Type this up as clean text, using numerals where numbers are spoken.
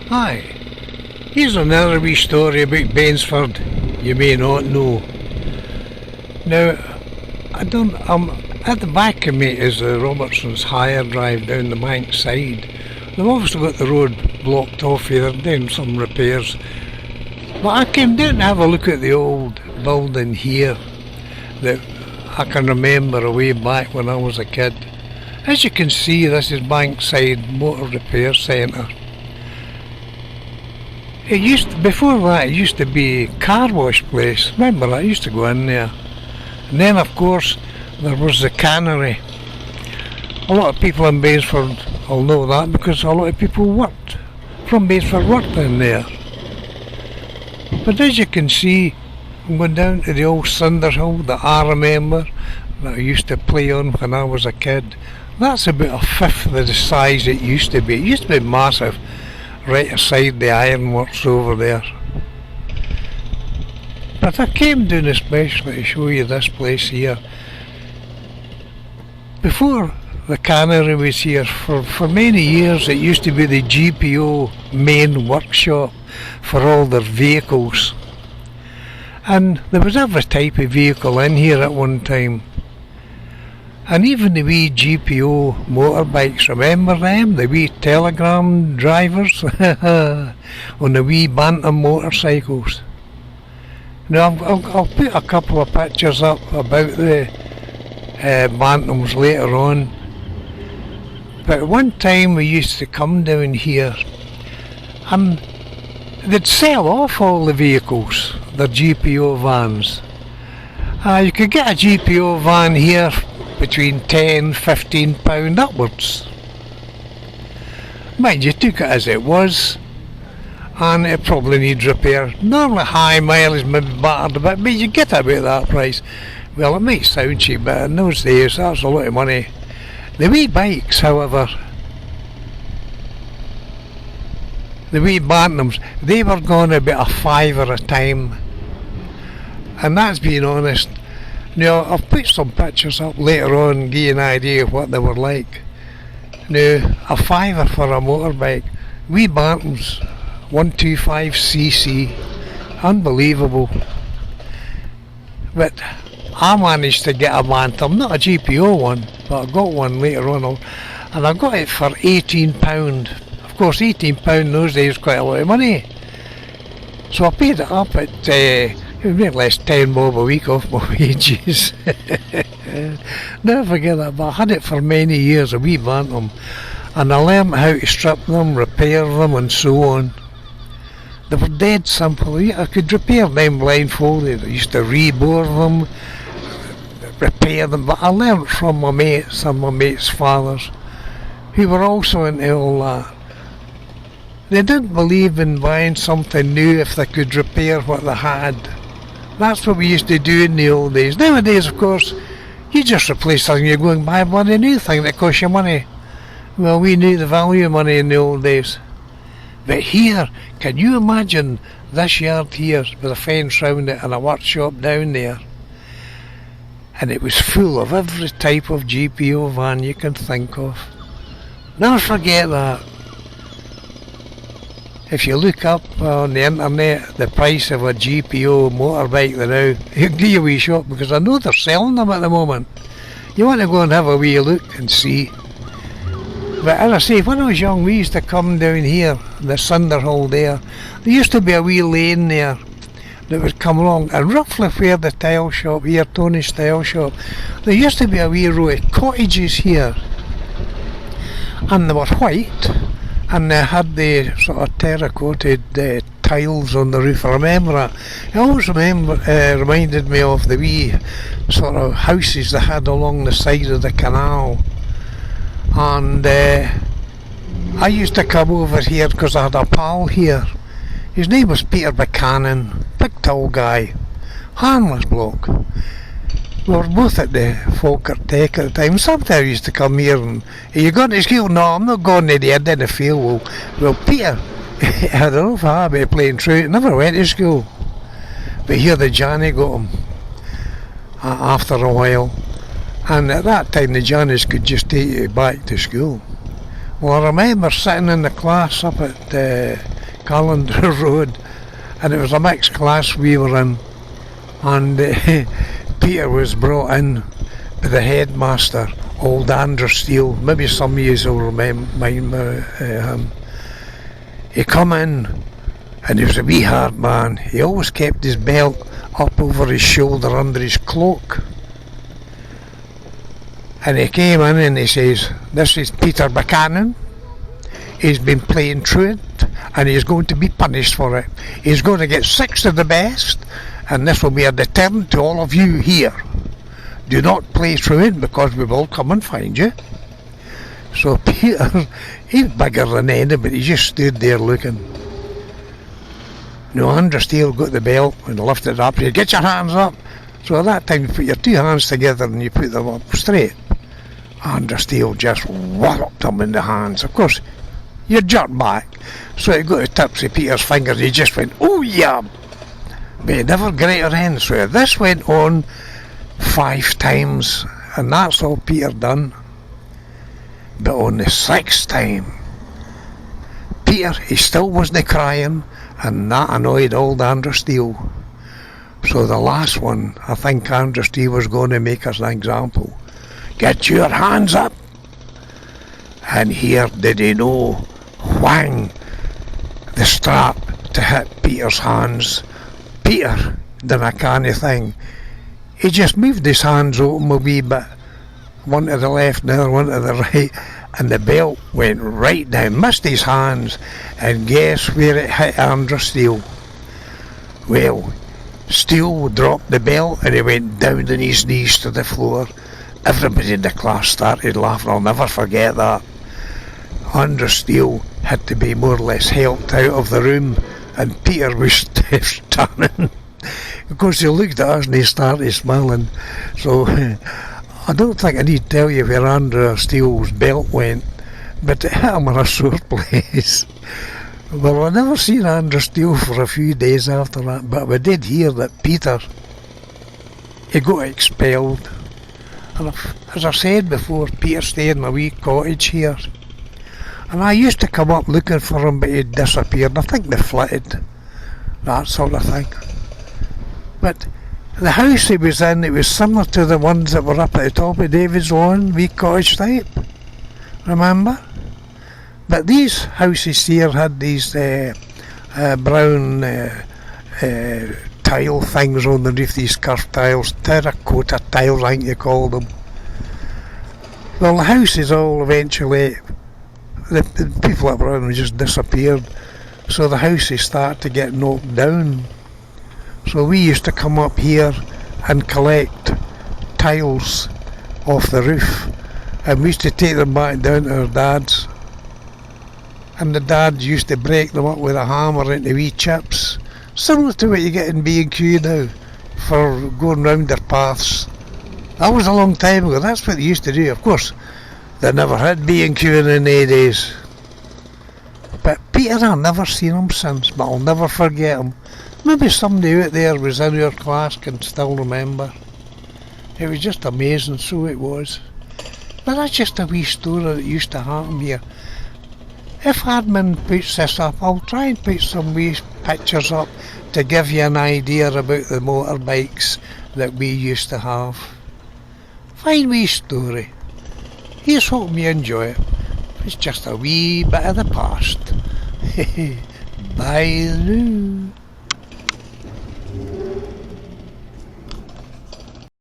Hi, here's another wee story about Bainsford you may not know. Now, I'm at the back of me is the Robertson's hire drive down the bank side. They've obviously got the road blocked off here, they're doing some repairs. But I came down to have a look at the old building here that I can remember way back when I was a kid. As you can see, this is Bankside Motor Repair Centre. Before that, it used to be a car wash place. Remember, I used to go in there. And then, of course, there was the cannery. A lot of people in Bainsford will know that because a lot of people from Bainsford worked in there. But as you can see, I'm going down to the old cinder hill that I remember that I used to play on when I was a kid. That's about a fifth of the size it used to be. It used to be massive, right aside the ironworks over there. But I came down especially to show you this place here. Before the cannery was here, for many years it used to be the GPO main workshop for all their vehicles. And there was every type of vehicle in here at one time. And even the wee GPO motorbikes, remember them? The wee telegram drivers on the wee bantam motorcycles. Now I'll put a couple of pictures up about the bantams later on. But at one time we used to come down here and they'd sell off all the vehicles, the GPO vans. You could get a GPO van here between £10–15 upwards. Mind you, took it as it was, and it probably needs repair. Normally high mileage, maybe battered a bit, but you get about that price. Well, it might sound cheap, but in those days that's a lot of money. The wee bikes, however, the wee bantams, they were going about £5 a time, and that's being honest. Now, I'll put some pictures up later on and give you an idea of what they were like. Now, £5 for a motorbike, wee bantams, 125cc, unbelievable. But I managed to get a bantam, not a GPO one, but I got one later on, and I got it for £18. Of course, £18 in those days is quite a lot of money. So I paid it up at it would make less 10 bob a week off my wages. Never forget that, but I had it for many years, a wee bantam, and I learned how to strip them, repair them and so on. They were dead simple. I could repair them blindfolded. I used to rebore them, repair them, but I learnt from my mates and my mates' fathers, who were also into all that. They didn't believe in buying something new if they could repair what they had. That's what we used to do in the old days. Nowadays, of course, you just replace something, you go and buy a bloody new thing that costs you money. Well, we knew the value of money in the old days. But here, can you imagine this yard here with a fence round it and a workshop down there? And it was full of every type of GPO van you can think of. Never forget that. If you look up on the internet the price of a GPO motorbike now, it'll give you a wee shock because I know they're selling them at the moment. You want to go and have a wee look and see. But as I say, when I was young we used to come down here, the cinder hole there. There used to be a wee lane there that would come along, and roughly where the tile shop here, Tony's tile shop, there used to be a wee row of cottages here, and they were white, and they had the sort of terracotta tiles on the roof. I remember that. It always reminded me of the wee sort of houses they had along the side of the canal. And I used to come over here because I had a pal here. His name was Peter Buchanan, big tall guy, harmless bloke. We were both at the Falkirk Tech at the time. Sometimes I used to come here and, "Are you going to school?" "No, I'm not going to there, I didn't feel well. Peter, I don't know if I had a bit of playing true, never went to school. But here the Johnny got him after a while. And at that time the Johnnies could just take you back to school. Well, I remember sitting in the class up at Callender Road, and it was a mixed class we were in, and Peter was brought in by the headmaster, old Andrew Steele. Maybe some of you will remember him. He come in, and he was a wee hard man. He always kept his belt up over his shoulder under his cloak. And he came in and he says, "This is Peter Buchanan. He's been playing truant and he's going to be punished for it. He's going to get 6 of the best, and this will be a deterrent to all of you here. Do not play truant because we will come and find you." So Peter, he's bigger than anybody, he just stood there looking. Now Andrew Steele got the belt and lifted it up. He said, "Get your hands up." So at that time you put your 2 hands together and you put them up straight. Andrew Steele just walloped him in the hands. Of course, you jerk back. So he got the tips of Peter's fingers. He just went, "Oh yeah." But he never greater end. So this went on 5 times, and that's all Peter done. But on the 6th time, Peter, he still wasn't crying, and that annoyed old Andrew Steele. So the last one, I think Andrew Steele was going to make us an example. "Get your hands up." And here did he know, whang, the strap to hit Peter's hands. Peter did a canny thing. He just moved his hands open a wee bit, one to the left and the other one to the right, and the belt went right down, missed his hands, and guess where it hit Andrew Steele? Well, Steele dropped the belt and he went down on his knees to the floor. Everybody in the class started laughing. I'll never forget that. Andrew Steele had to be more or less helped out of the room, and Peter was standing. Of course, he looked at us and he started smiling. So I don't think I need to tell you where Andrew Steele's belt went, but it hit him in a sore place. Well, I never seen Andrew Steele for a few days after that, but we did hear that Peter, he got expelled. And as I said before, Peter stayed in a wee cottage here. And I used to come up looking for him, but he'd disappeared. I think they flitted, that sort of thing. But the house he was in, it was similar to the ones that were up at the top of David's Lawn, wee cottage type. Remember? But these houses here had these brown tile things underneath, these curved tiles, terracotta tiles I think you call them. Well, the houses all eventually, the people that were in just disappeared, so the houses started to get knocked down. So we used to come up here and collect tiles off the roof, and we used to take them back down to our dad's, and the dads used to break them up with a hammer into wee chips, similar to what you get in B&Q now for going round their paths. That was a long time ago. That's what they used to do. Of course, they never had B&Q in the days. But Peter, I've never seen him since, but I'll never forget him. Maybe somebody out there was in our class can still remember. It was just amazing, so it was. But that's just a wee story that used to happen here. If admin puts this up, I'll try and put some wee pictures up to give you an idea about the motorbikes that we used to have. Fine wee story. Here's hoping you enjoy it. It's just a wee bit of the past. Bye now.